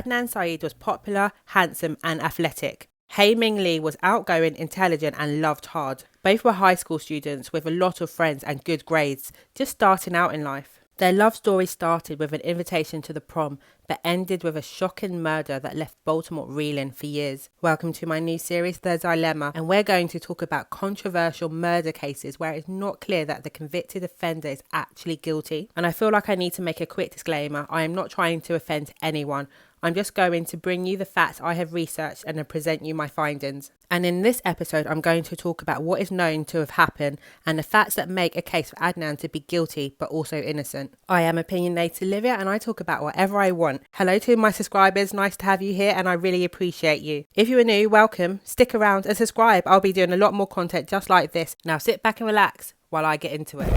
Adnan Syed was popular, handsome and athletic. Hae Min Lee was outgoing, intelligent and loved hard. Both were high school students with a lot of friends and good grades, just starting out in life. Their love story started with an invitation to the prom, but ended with a shocking murder that left Baltimore reeling for years. Welcome to my new series, The Dilemma, and we're going to talk about controversial murder cases where it's not clear that the convicted offender is actually guilty. And I feel like I need to make a quick disclaimer. I am not trying to offend anyone. I'm just going to bring you the facts I have researched and then present you my findings. And in this episode, I'm going to talk about what is known to have happened and the facts that make a case for Adnan to be guilty but also innocent. I am Opinionated Olivia and I talk about whatever I want. Hello to my subscribers, nice to have you here and I really appreciate you. If you are new, welcome, stick around and subscribe. I'll be doing a lot more content just like this. Now sit back and relax while I get into it.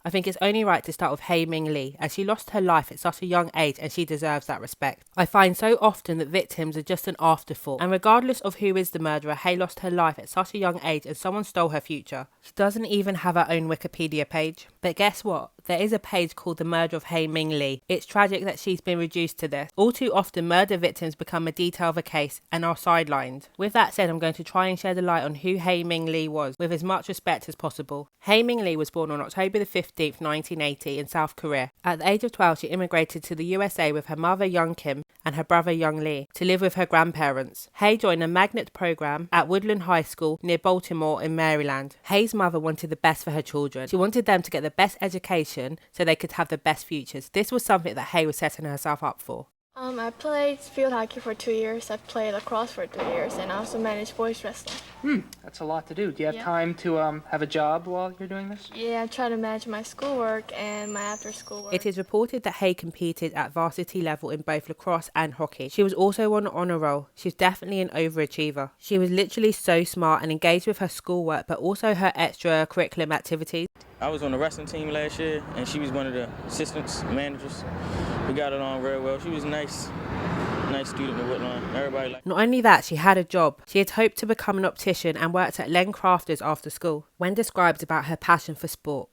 I think it's only right to start with Hae Min Lee, as she lost her life at such a young age and she deserves that respect. I find so often that victims are just an afterthought, and regardless of who is the murderer, Hae lost her life at such a young age and someone stole her future. She doesn't even have her own Wikipedia page. But guess what? There is a page called The Murder of Hae Min Lee. It's tragic that she's been reduced to this. All too often, murder victims become a detail of a case and are sidelined. With that said, I'm going to try and shed a light on who Hae Min Lee was, with as much respect as possible. Hae Min Lee was born on October the 15th, 1980 in South Korea. At the age of 12, she immigrated to the USA with her mother Young Kim and her brother Young Lee to live with her grandparents. Hae joined a magnet program at Woodlawn High School near Baltimore in Maryland. Hae's mother wanted the best for her children. She wanted them to get the best education so they could have the best futures. This was something that Hae was setting herself up for. I played field hockey for 2 years, I played lacrosse for 3 years, and I also managed boys wrestling. That's a lot to do. Do you have time to have a job while you're doing this? Yeah, I try to manage my schoolwork and my after-school work. It is reported that Hae competed at varsity level in both lacrosse and hockey. She was also on an honour roll. She was definitely an overachiever. She was literally so smart and engaged with her schoolwork, but also her extracurricular activities. I was on the wrestling team last year, and she was one of the assistants, managers. We got along very well. She was nice student at Woodlawn. Everybody liked her. Not only that, she had a job. She had hoped to become an optician and worked at Len Crafters after school. When described about her passion for sport,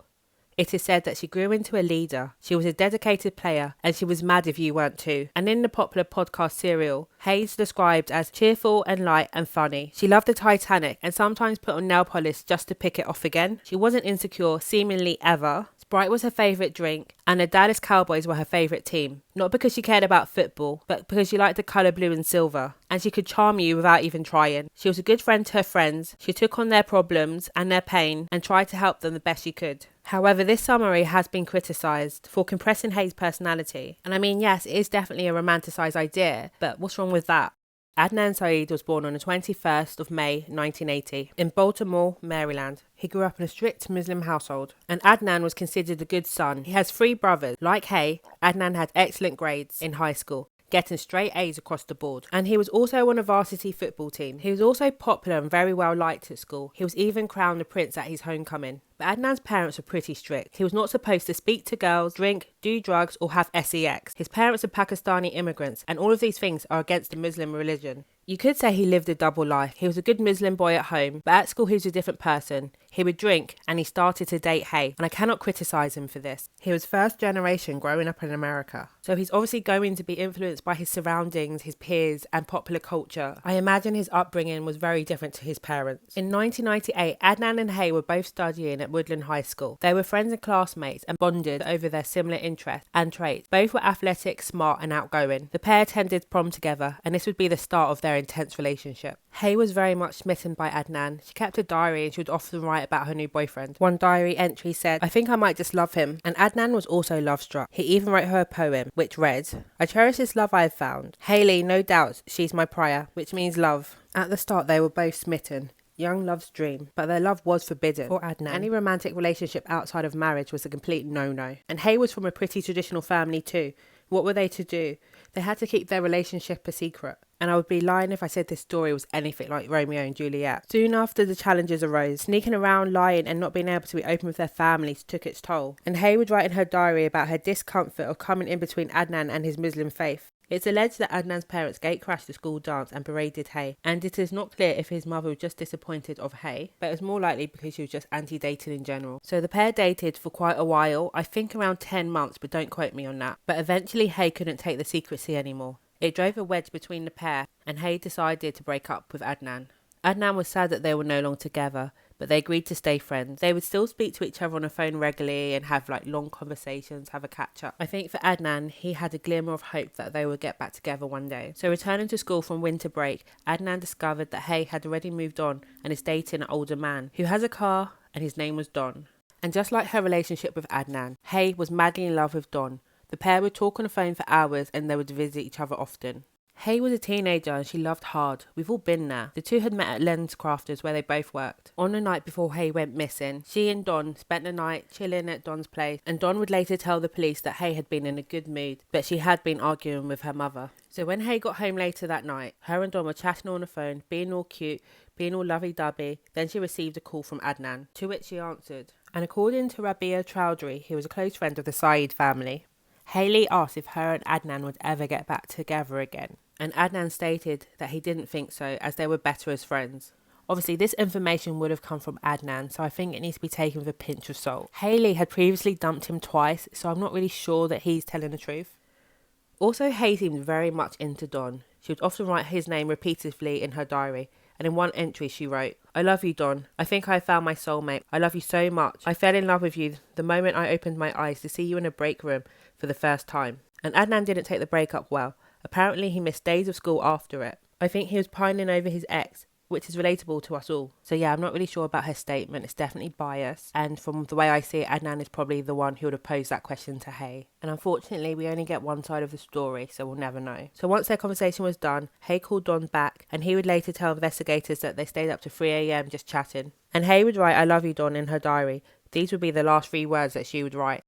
it is said that she grew into a leader. She was a dedicated player and she was mad if you weren't too. And in the popular podcast Serial, Hae's described as cheerful and light and funny. She loved the Titanic and sometimes put on nail polish just to pick it off again. She wasn't insecure, seemingly ever. Sprite was her favourite drink and the Dallas Cowboys were her favourite team. Not because she cared about football, but because she liked the colour blue and silver. And she could charm you without even trying. She was a good friend to her friends. She took on their problems and their pain and tried to help them the best she could. However, this summary has been criticised for compressing Hae's personality. And I mean, yes, it is definitely a romanticised idea, but what's wrong with that? Adnan Syed was born on the 21st of May 1980 in Baltimore, Maryland. He grew up in a strict Muslim household, and Adnan was considered a good son. He has 3 brothers. Like Hae, Adnan had excellent grades in high school, getting straight A's across the board. And he was also on a varsity football team. He was also popular and very well liked at school. He was even crowned the prince at his homecoming. But Adnan's parents were pretty strict. He was not supposed to speak to girls, drink, do drugs or have sex. His parents are Pakistani immigrants and all of these things are against the Muslim religion. You could say he lived a double life. He was a good Muslim boy at home, but at school he was a different person. He would drink and he started to date Hae, and I cannot criticise him for this. He was first generation growing up in America, so he's obviously going to be influenced by his surroundings, his peers and popular culture. I imagine his upbringing was very different to his parents. In 1998, Adnan and Hae were both studying at Woodlawn High School. They were friends and classmates and bonded over their similar interests and traits. Both were athletic, smart and outgoing. The pair attended prom together and this would be the start of their intense relationship. Hae was very much smitten by Adnan. She kept a diary and she would often write about her new boyfriend. One diary entry said, "I think I might just love him." And Adnan was also love-struck. He even wrote her a poem, which read, "I cherish this love I have found. Hailey, no doubt, she's my prior," which means love. At the start, they were both smitten. Young love's dream, but their love was forbidden for Adnan. Any romantic relationship outside of marriage was a complete no-no. And Hae was from a pretty traditional family too. What were they to do? They had to keep their relationship a secret. And I would be lying if I said this story was anything like Romeo and Juliet. Soon after the challenges arose, sneaking around, lying and not being able to be open with their families took its toll. And Hae would write in her diary about her discomfort of coming in between Adnan and his Muslim faith. It's alleged that Adnan's parents gate-crashed the school dance and berated Hae, and it is not clear if his mother was just disappointed of Hae, but it was more likely because she was just anti-dating in general. So the pair dated for quite a while, I think around 10 months, but don't quote me on that. But eventually Hae couldn't take the secrecy anymore. It drove a wedge between the pair, and Hae decided to break up with Adnan. Adnan was sad that they were no longer together, but they agreed to stay friends. They would still speak to each other on the phone regularly and have long conversations, have a catch up. I think for Adnan, he had a glimmer of hope that they would get back together one day. So returning to school from winter break, Adnan discovered that Hae had already moved on and is dating an older man who has a car, and his name was Don. And just like her relationship with Adnan, Hae was madly in love with Don. The pair would talk on the phone for hours and they would visit each other often. Hae was a teenager and she loved hard. We've all been there. The two had met at LensCrafters where they both worked. On the night before Hae went missing, she and Don spent the night chilling at Don's place, and Don would later tell the police that Hae had been in a good mood, but she had been arguing with her mother. So when Hae got home later that night, her and Don were chatting on the phone, being all cute, being all lovey-dovey. Then she received a call from Adnan, to which she answered. And according to Rabia Chaudry, who was a close friend of the Syed family, Hae asked if her and Adnan would ever get back together again. And Adnan stated that he didn't think so, as they were better as friends. Obviously, this information would have come from Adnan, so I think it needs to be taken with a pinch of salt. Hae had previously dumped him twice, so I'm not really sure that he's telling the truth. Also, Hae seemed very much into Don. She would often write his name repeatedly in her diary, and in one entry she wrote, "I love you, Don. I think I found my soulmate. I love you so much. I fell in love with you the moment I opened my eyes to see you in a break room for the first time." And Adnan didn't take the breakup well. Apparently he missed days of school after it. I think he was pining over his ex, which is relatable to us all. So yeah, I'm not really sure about her statement. It's definitely biased. And from the way I see it, Adnan is probably the one who would have posed that question to Hae. And unfortunately, we only get one side of the story, so we'll never know. So once their conversation was done, Hae called Don back, and he would later tell investigators that they stayed up to 3 a.m. just chatting. And Hae would write, "I love you, Don," in her diary. These would be the last 3 words that she would write.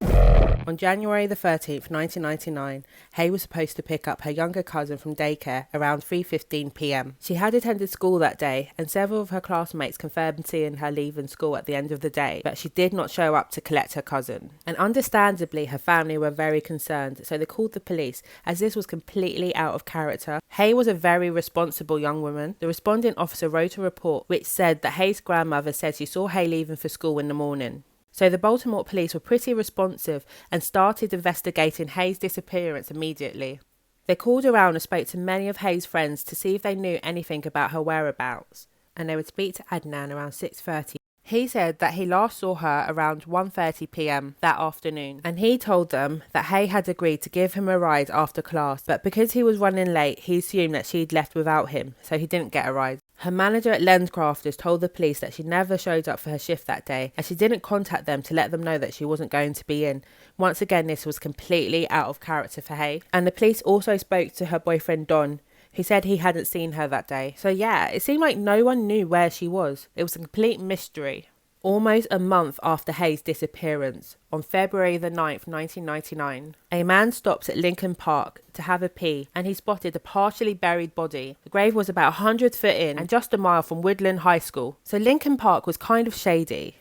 On January the 13th, 1999, Hae was supposed to pick up her younger cousin from daycare around 3:15 p.m. She had attended school that day, and several of her classmates confirmed seeing her leaving school at the end of the day, but she did not show up to collect her cousin. And understandably, her family were very concerned, so they called the police, as this was completely out of character. Hae was a very responsible young woman. The responding officer wrote a report which said that Hae's grandmother said she saw Hae leaving for school in the morning. So the Baltimore police were pretty responsive and started investigating Hae's disappearance immediately. They called around and spoke to many of Hae's friends to see if they knew anything about her whereabouts, and they would speak to Adnan around 6:30. He said that he last saw her around 1:30 p.m. that afternoon, and he told them that Hae had agreed to give him a ride after class, but because he was running late, he assumed that she'd left without him, so he didn't get a ride. Her manager at LensCrafters told the police that she never showed up for her shift that day, and she didn't contact them to let them know that she wasn't going to be in. Once again, this was completely out of character for Hae. And the police also spoke to her boyfriend Don, who said he hadn't seen her that day. So yeah, it seemed like no one knew where she was. It was a complete mystery. Almost a month after Hae's disappearance, on February the 9th, 1999, a man stopped at Leakin Park to have a pee, and he spotted a partially buried body. The grave was about 100 foot in and just a mile from Woodlawn High School. So Leakin Park was kind of shady.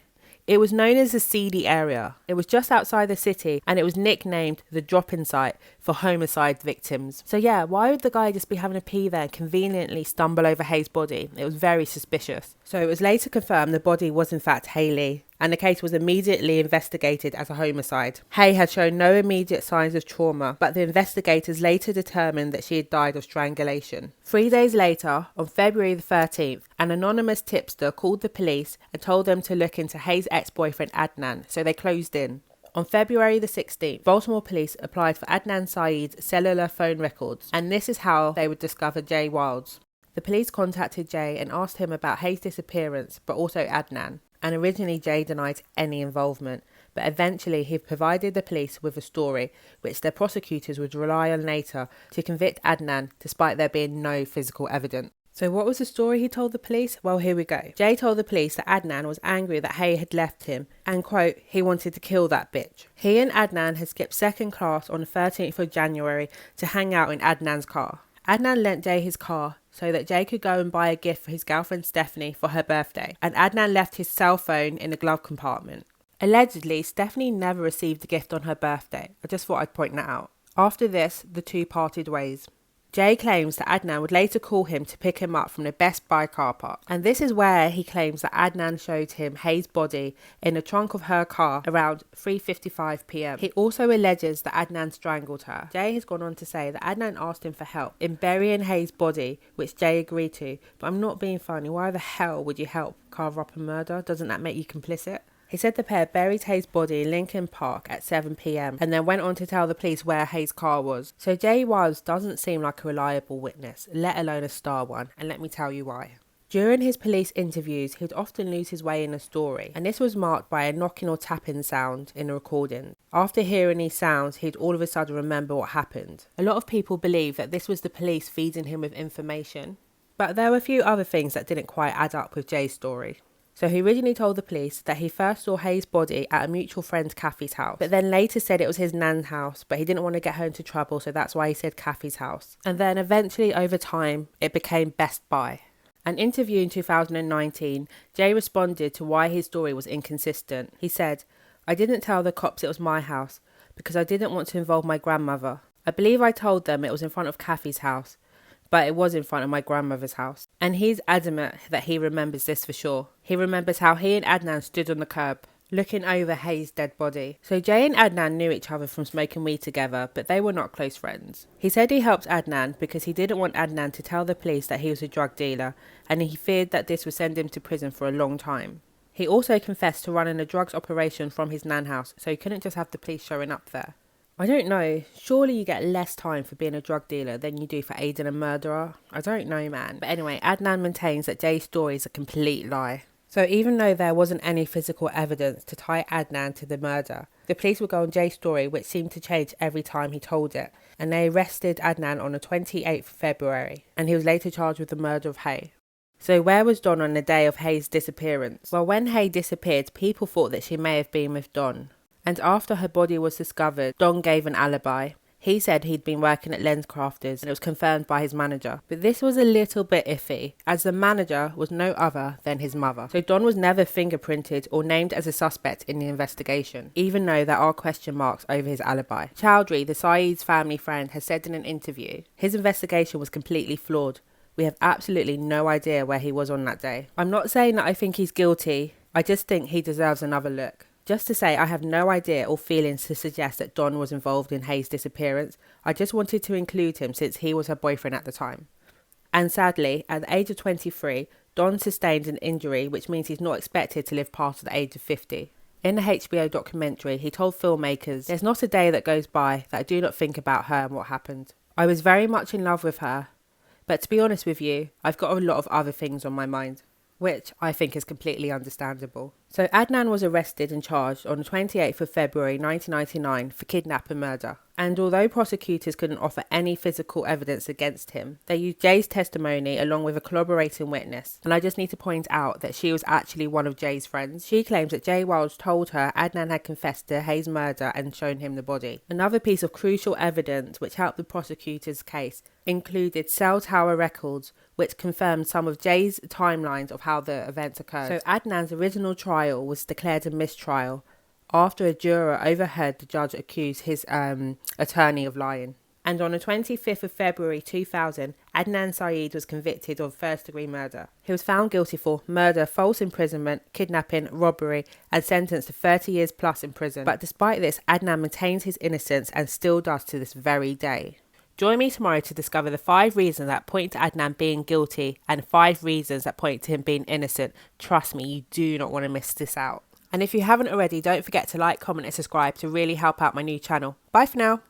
It was known as the seedy area. It was just outside the city, and it was nicknamed the drop-in site for homicide victims. So yeah, why would the guy just be having a pee there and conveniently stumble over Hae's body? It was very suspicious. So it was later confirmed the body was in fact Hae Lee, and the case was immediately investigated as a homicide. Hae had shown no immediate signs of trauma, but the investigators later determined that she had died of strangulation. 3 days later, on February the 13th, an anonymous tipster called the police and told them to look into Hae's ex-boyfriend Adnan, so they closed in. On February the 16th, Baltimore police applied for Adnan Syed's cellular phone records, and this is how they would discover Jay Wilds. The police contacted Jay and asked him about Hae's disappearance, but also Adnan. And originally Jay denied any involvement, but eventually he provided the police with a story which their prosecutors would rely on later to convict Adnan despite there being no physical evidence. So what was the story he told the police? Well, here we go. Jay told the police that Adnan was angry that Hae had left him and, quote, he wanted to kill that bitch. He and Adnan had skipped second class on the 13th of January to hang out in Adnan's car. Adnan lent Jay his car so that Jay could go and buy a gift for his girlfriend Stephanie for her birthday, and Adnan left his cell phone in the glove compartment. Allegedly, Stephanie never received the gift on her birthday. I just thought I'd point that out. After this, the two parted ways. Jay claims that Adnan would later call him to pick him up from the Best Buy car park. And this is where he claims that Adnan showed him Hae's body in the trunk of her car around 3:55 p.m. He also alleges that Adnan strangled her. Jay has gone on to say that Adnan asked him for help in burying Hae's body, which Jay agreed to. But I'm not being funny. Why the hell would you help cover up a murder? Doesn't that make you complicit? He said the pair buried Hae's body in Leakin Park at 7 p.m. and then went on to tell the police where Hae's car was. So Jay Wiles doesn't seem like a reliable witness, let alone a star one, and let me tell you why. During his police interviews, he would often lose his way in a story, and this was marked by a knocking or tapping sound in the recording. After hearing these sounds, he'd all of a sudden remember what happened. A lot of people believe that this was the police feeding him with information, but there were a few other things that didn't quite add up with Jay's story. So he originally told the police that he first saw Hae's body at a mutual friend Kathy's house, but then later said it was his nan's house, but he didn't want to get her into trouble, so that's why he said Kathy's house. And then eventually over time, it became Best Buy. An interview in 2019, Jay responded to why his story was inconsistent. He said, "I didn't tell the cops it was my house because I didn't want to involve my grandmother. I believe I told them it was in front of Kathy's house, but it was in front of my grandmother's house." And he's adamant that he remembers this for sure. He remembers how he and Adnan stood on the curb, looking over Hae's dead body. So Jay and Adnan knew each other from smoking weed together, but they were not close friends. He said he helped Adnan because he didn't want Adnan to tell the police that he was a drug dealer, and he feared that this would send him to prison for a long time. He also confessed to running a drugs operation from his nan house, so he couldn't just have the police showing up there. I don't know, surely you get less time for being a drug dealer than you do for aiding a murderer? I don't know, man. But anyway, Adnan maintains that Jay's story is a complete lie. So even though there wasn't any physical evidence to tie Adnan to the murder, the police would go on Jay's story, which seemed to change every time he told it, and they arrested Adnan on the 28th of February, and he was later charged with the murder of Hae. So where was Don on the day of Hae's disappearance? Well, when Hae disappeared, people thought that she may have been with Don. And after her body was discovered, Don gave an alibi. He said he'd been working at LensCrafters and it was confirmed by his manager. But this was a little bit iffy, as the manager was no other than his mother. So Don was never fingerprinted or named as a suspect in the investigation, even though there are question marks over his alibi. Chaudry, the Syed's family friend, has said in an interview, his investigation was completely flawed. We have absolutely no idea where he was on that day. I'm not saying that I think he's guilty, I just think he deserves another look. Just to say, I have no idea or feelings to suggest that Don was involved in Hae's disappearance. I just wanted to include him since he was her boyfriend at the time. And sadly, at the age of 23, Don sustained an injury which means he's not expected to live past the age of 50. In the HBO documentary, he told filmmakers, "There's not a day that goes by that I do not think about her and what happened. I was very much in love with her, but to be honest with you, I've got a lot of other things on my mind." Which I think is completely understandable. So Adnan was arrested and charged on the 28th of February 1999 for kidnap and murder. And although prosecutors couldn't offer any physical evidence against him, they used Jay's testimony along with a corroborating witness. And I just need to point out that she was actually one of Jay's friends. She claims that Jay Wiles told her Adnan had confessed to Hae's murder and shown him the body. Another piece of crucial evidence which helped the prosecutor's case included cell tower records which confirmed some of Jay's timelines of how the events occurred. So Adnan's original trial was declared a mistrial after a juror overheard the judge accuse his attorney of lying. And on the 25th of February 2000, Adnan Syed was convicted of first-degree murder. He was found guilty for murder, false imprisonment, kidnapping, robbery, and sentenced to 30 years plus in prison. But despite this, Adnan maintains his innocence and still does to this very day. Join me tomorrow to discover the 5 reasons that point to Adnan being guilty and 5 reasons that point to him being innocent. Trust me, you do not want to miss this out. And if you haven't already, don't forget to like, comment and subscribe to really help out my new channel. Bye for now.